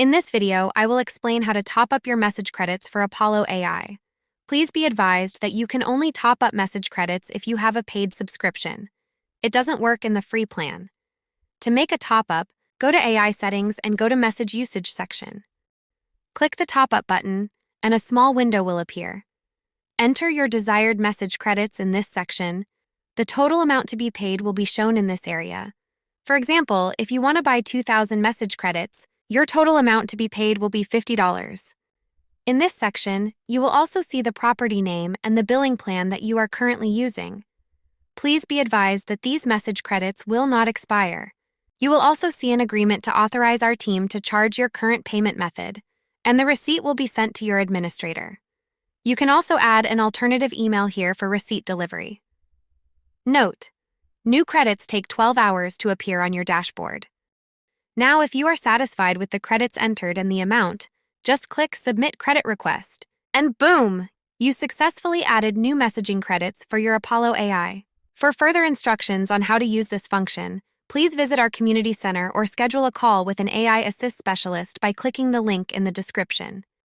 In this video, I will explain how to top up your message credits for Apollo AI. Please be advised that you can only top up message credits if you have a paid subscription. It doesn't work in the free plan. To make a top-up, go to AI settings and go to Message Usage section. Click the top-up button, and a small window will appear. Enter your desired message credits in this section. The total amount to be paid will be shown in this area. For example, if you want to buy 2,000 message credits, your total amount to be paid will be $50. In this section, you will also see the property name and the billing plan that you are currently using. Please be advised that these message credits will not expire. You will also see an agreement to authorize our team to charge your current payment method, and the receipt will be sent to your administrator. You can also add an alternative email here for receipt delivery. Note: new credits take 12 hours to appear on your dashboard. Now, if you are satisfied with the credits entered and the amount, just click Submit Credit Request, and boom! You successfully added new messaging credits for your Apollo AI. For further instructions on how to use this function, please visit our community center or schedule a call with an AI Assist specialist by clicking the link in the description.